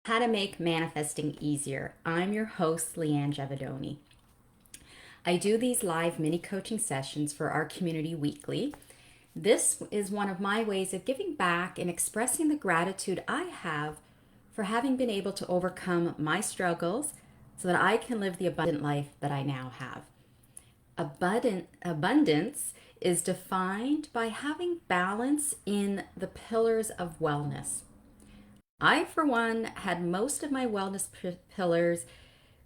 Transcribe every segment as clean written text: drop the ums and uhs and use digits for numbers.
How to Make Manifesting Easier. I'm your host, Leanne Giavedoni. I do these live mini coaching sessions for our community weekly. This is one of my ways of giving back and expressing the gratitude I have for having been able to overcome my struggles so that I can live the abundant life that I now have. Abundance is defined by having balance in the pillars of wellness. I, for one, had most of my wellness pillars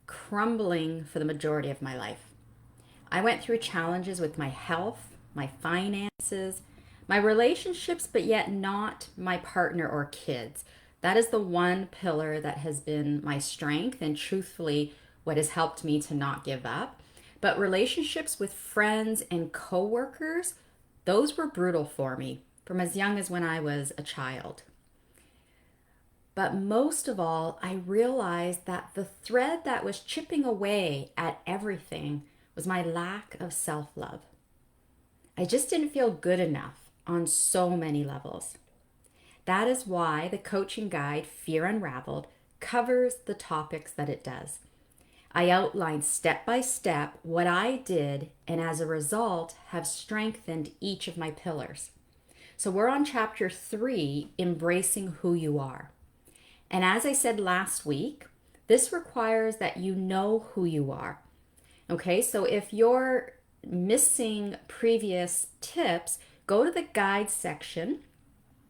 crumbling for the majority of my life. I went through challenges with my health, my finances, my relationships, but yet not my partner or kids. That is the one pillar that has been my strength and truthfully what has helped me to not give up. But relationships with friends and coworkers, those were brutal for me from as young as when I was a child. But most of all, I realized that the thread that was chipping away at everything was my lack of self love. I just didn't feel good enough on so many levels. That is why the coaching guide, Fear Unraveled, covers the topics that it does. I outline step by step what I did, and as a result, have strengthened each of my pillars. So we're on chapter 3, Embracing Who You Are. And as I said last week, this requires that you know who you are. Okay, so if you're missing previous tips, go to the guide section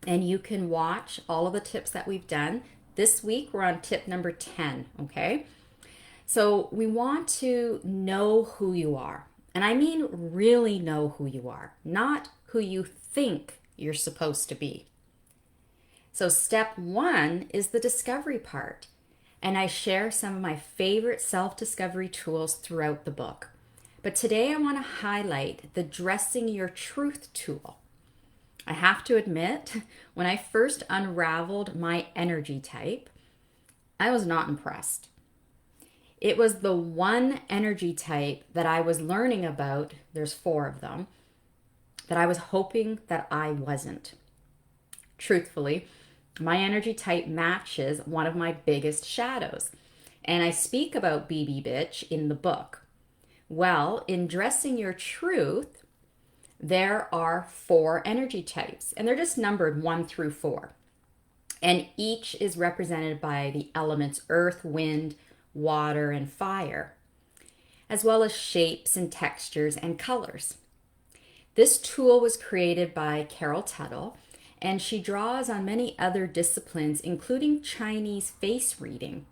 and you can watch all of the tips that we've done. This week we're on tip number 10, okay? So we want to know who you are. And I mean really know who you are, not who you think you're supposed to be. So step 1 is the discovery part. And I share some of my favorite self-discovery tools throughout the book. But today I want to highlight the dressing your truth tool. I have to admit, when I first unraveled my energy type, I was not impressed. It was the one energy type that I was learning about, there's 4 of them, that I was hoping that I wasn't. Truthfully, my energy type matches one of my biggest shadows. And I speak about BB Bitch in the book. Well, in Dressing Your Truth, there are 4 energy types, and they're just numbered 1 through 4. And each is represented by the elements earth, wind, water, and fire, as well as shapes and textures and colors. This tool was created by Carol Tuttle, and she draws on many other disciplines, including Chinese face reading.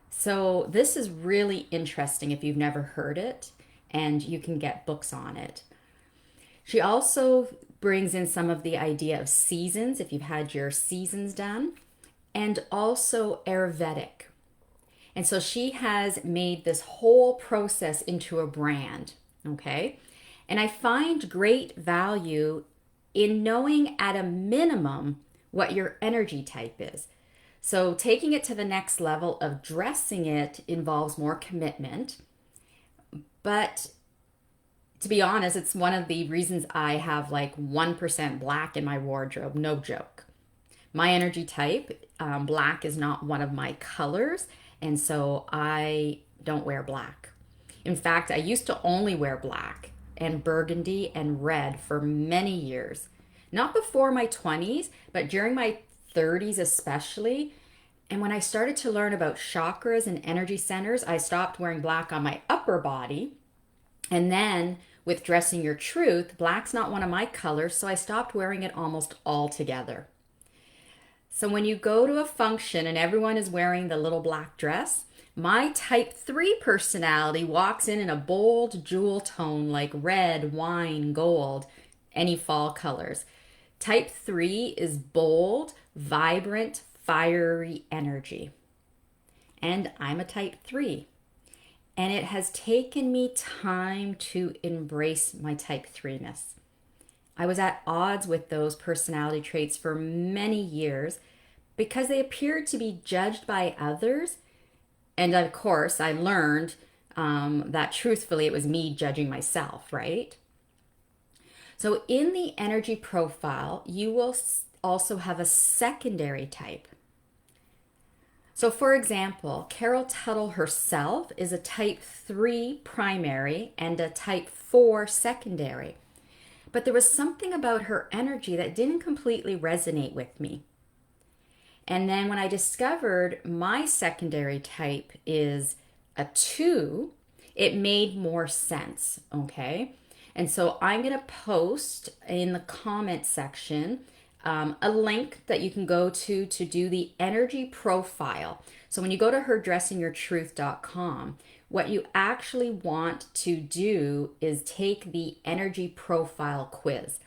So this is really interesting if you've never heard it, and you can get books on it. She also brings in some of the idea of seasons, if you've had your seasons done, and also Ayurvedic. And so she has made this whole process into a brand, okay? And I find great value in knowing at a minimum what your energy type is. So taking it to the next level of dressing it involves more commitment. But to be honest, it's one of the reasons I have like 1% black in my wardrobe, no joke. My energy type, black is not one of my colors, and so I don't wear black. In fact, I used to only wear black and burgundy and red for many years. Not before my 20s, but during my 30s especially. And when I started to learn about chakras and energy centers, I stopped wearing black on my upper body. And then with Dressing Your Truth, black's not one of my colors, so I stopped wearing it almost altogether. So when you go to a function and everyone is wearing the little black dress, my type 3 personality walks in a bold jewel tone like red, wine, gold, any fall colors. Type 3 is bold, vibrant, fiery energy. And I'm a type 3. And it has taken me time to embrace my type 3-ness. I was at odds with those personality traits for many years because they appeared to be judged by others. And of course, I learned that truthfully, it was me judging myself, right? So in the energy profile, you will also have a secondary type. So, for example, Carol Tuttle herself is a type 3 primary and a type 4 secondary. But there was something about her energy that didn't completely resonate with me. And then when I discovered my secondary type is a 2, it made more sense, okay? And so I'm going to post in the comment section a link that you can go to do the energy profile. So when you go to herdressingyourtruth.com, what you actually want to do is take the energy profile quiz.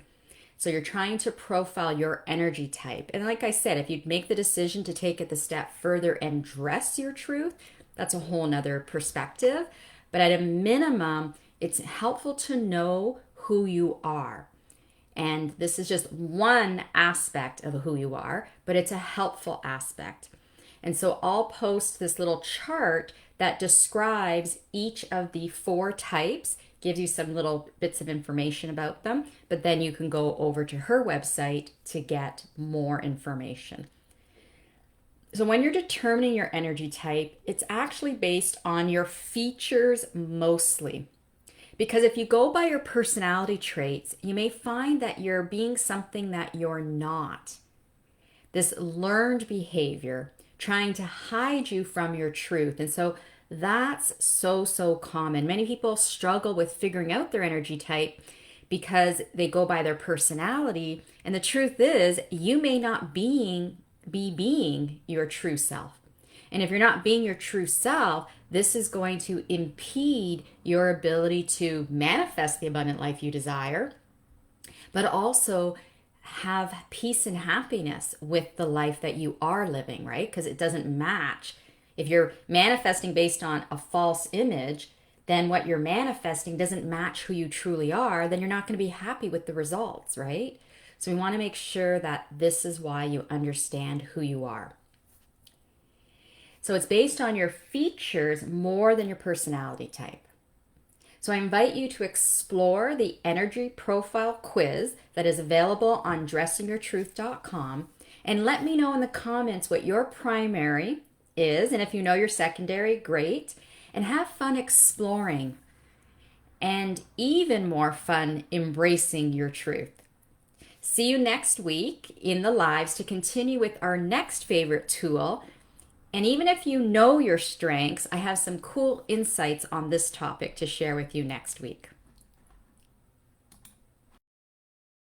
So you're trying to profile your energy type. And like I said, if you'd make the decision to take it the step further and dress your truth, that's a whole nother perspective. But at a minimum, it's helpful to know who you are. And this is just one aspect of who you are, but it's a helpful aspect. And so I'll post this little chart that describes each of the 4 types, gives you some little bits of information about them, but then you can go over to her website to get more information. So when you're determining your energy type, it's actually based on your features mostly. Because if you go by your personality traits, you may find that you're being something that you're not. This learned behavior trying to hide you from your truth. And so that's so common. Many people struggle with figuring out their energy type because they go by their personality. And the truth is, you may not be being your true self. And if you're not being your true self, this is going to impede your ability to manifest the abundant life you desire, but also have peace and happiness with the life that you are living, right? Because it doesn't match. If you're manifesting based on a false image, then what you're manifesting doesn't match who you truly are, then you're not going to be happy with the results, right? So we want to make sure that this is why you understand who you are. So it's based on your features more than your personality type. So I invite you to explore the energy profile quiz that is available on dressingyourtruth.com, and let me know in the comments what your primary is, and if you know your secondary, great, and have fun exploring and even more fun embracing your truth. See you next week in the lives to continue with our next favorite tool. And even if you know your strengths, I have some cool insights on this topic to share with you next week.